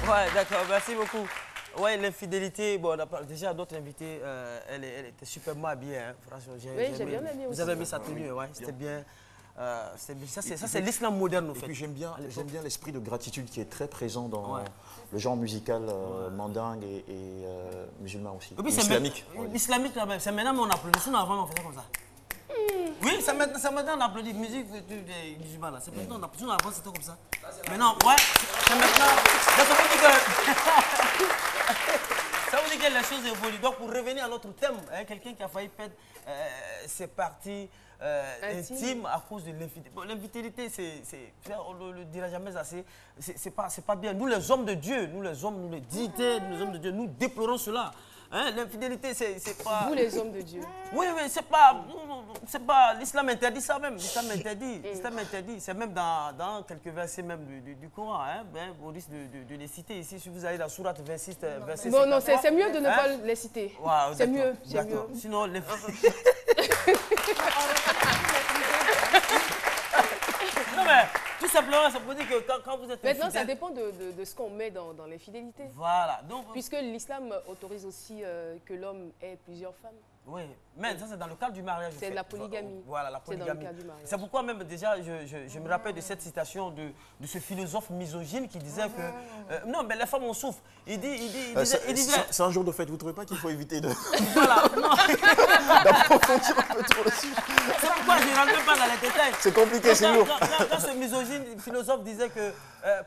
Ouais, d'accord, merci beaucoup. Ouais, l'infidélité, bon, déjà d'autres invités, elle était superbement habillée, hein. Franchement, Oui, j'ai bien aimé aussi. Vous avez mis sa tenue, ouais, c'était bien. Ça, c'est l'islam moderne, en fait. Et puis j'aime bien l'esprit de gratitude qui est très présent dans le genre musical mandingue et musulman aussi. Et puis islamique. Islamique, c'est maintenant on applaudit. Sinon, avant, on faisait comme ça. Oui, c'est maintenant on applaudit. Musique des musulmans, là. C'est maintenant on applaudit. Sinon, avant, c'était comme ça. Maintenant, ouais, c'est maintenant. Ça veut dire que les choses évoluent. Donc, pour revenir à notre thème, hein, quelqu'un qui a failli perdre ses parties intimes à cause de l'infidélité. Bon, l'infidélité, on ne le dira jamais assez, c'est pas bien. Nous, les hommes de Dieu, nous, les dignitaires, nous, les hommes de Dieu, nous déplorons cela. Hein, l'infidélité, c'est pas... Vous, les hommes de Dieu. Oui, c'est pas... L'islam interdit ça même. L'islam interdit. L'islam interdit. C'est même dans quelques versets même du Coran. Hein, on risque de les citer ici. Si vous allez dans Sourate 26, verset 53. Non, c'est mieux de ne pas les citer. Wow, c'est mieux. Sinon, non, mais tout simplement, ça veut dire que quand vous êtes maintenant, infidèle, ça dépend de ce qu'on met dans l'infidélité. Voilà. Donc, puisque l'islam autorise aussi que l'homme ait plusieurs femmes. Oui, mais ça c'est dans le cadre du mariage. C'est la polygamie. Voilà, la polygamie. C'est dans le cadre du mariage. C'est pourquoi même déjà, je me rappelle de cette citation de ce philosophe misogyne qui disait que... non, mais les femmes en souffrent. Il disait... C'est un jour de fête, vous ne trouvez pas qu'il faut éviter de... Voilà, d'approfondir un peu trop le sujet. C'est pourquoi je ne rentre pas dans les détails. C'est compliqué, c'est lourd. Quand ce misogyne philosophe disait que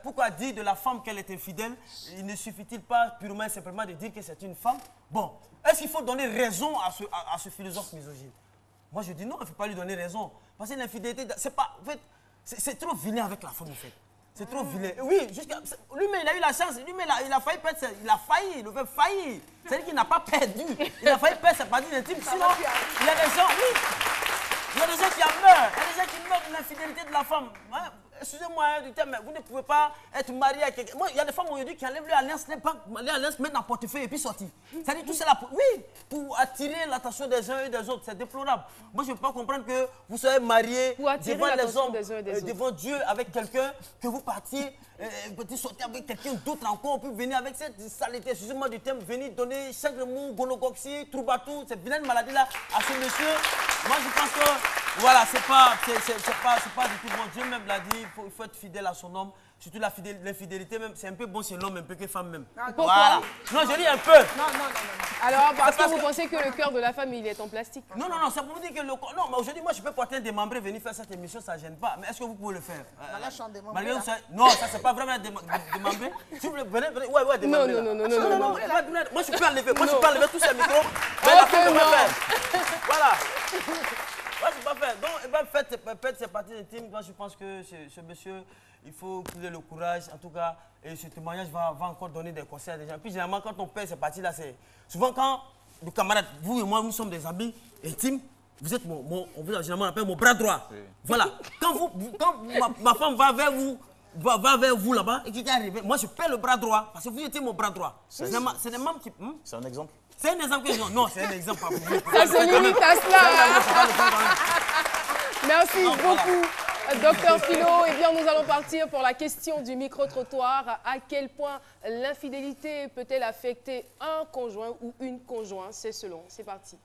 pourquoi dire de la femme qu'elle est infidèle, il ne suffit-il pas purement et simplement de dire que c'est une femme? Bon, est-ce qu'il faut donner raison à ce philosophe misogyne? Moi je dis non, il ne faut pas lui donner raison. Parce que l'infidélité, c'est pas... En fait, c'est trop vilain avec la femme en fait. C'est trop vilain. Oui, lui-même, il a eu la chance. Lui-même, il a failli perdre. Il a failli, il avait failli. C'est-à-dire qu'il n'a pas perdu. Il a failli perdre sa partie intime. Sinon, il y a des gens, oui. Il y a des gens qui en meurent. Il y a des gens qui meurent de l'infidélité de la femme. Excusez-moi du terme, mais vous ne pouvez pas être marié à quelqu'un. Moi, il y a des femmes aujourd'hui qui enlèvent l'alliance, mettent dans le portefeuille et puis sortir. C'est-à-dire tout cela, oui, pour attirer l'attention des uns et des autres. C'est déplorable. Moi, je ne peux pas comprendre que vous soyez marié devant les hommes, devant Dieu avec quelqu'un, que vous partiez, sortir avec quelqu'un d'autre encore, puis venir avec cette saleté, excusez-moi du terme, venir donner chaque mot, gonogoxie, troubatou, cette vilaine maladie-là à ce monsieur. Moi, je pense que, voilà, c'est pas du tout bon. Dieu même l'a dit, il faut être fidèle à son homme. Surtout l'infidélité même, c'est un peu bon chez l'homme, un peu que femme même. Voilà. Non, je dis un peu. Non. Alors, parce que vous pensez que le cœur de la femme, il est en plastique? Non, c'est pour vous dire que le corps... Non, mais aujourd'hui, moi, je peux porter un démembré, venir faire cette émission, ça ne gêne pas. Mais est-ce que vous pouvez le faire? Non, ça, c'est pas vraiment un démembré. Si vous venez, ouais, démembré. Non. Moi, je peux enlever tous ces micros. Mais la femme ne peut pas faire. Voilà. Moi, je ne peux pas faire. Donc, faites ces parties intimes. Moi, je pense que ce monsieur, il faut qu'il ait le courage. En tout cas, et ce témoignage va encore donner des conseils à des gens. Puis, généralement, quand on perd ces parties-là, c'est... Souvent, quand le camarade, vous et moi, nous sommes des amis intimes, vous êtes on vous généralement appelle mon bras droit. Oui. Voilà. Quand ma femme va vers vous, là-bas, et qui est arrivé, moi, je perds le bras droit, parce que vous étiez mon bras droit. C'est des membres qui... C'est un exemple? C'est un exemple que je dis. Non, c'est un exemple. Ça se limite à cela. Merci beaucoup, Docteur Philo. Eh bien, nous allons partir pour la question du micro-trottoir. À quel point l'infidélité peut-elle affecter un conjoint ou une conjointe? C'est selon. C'est parti.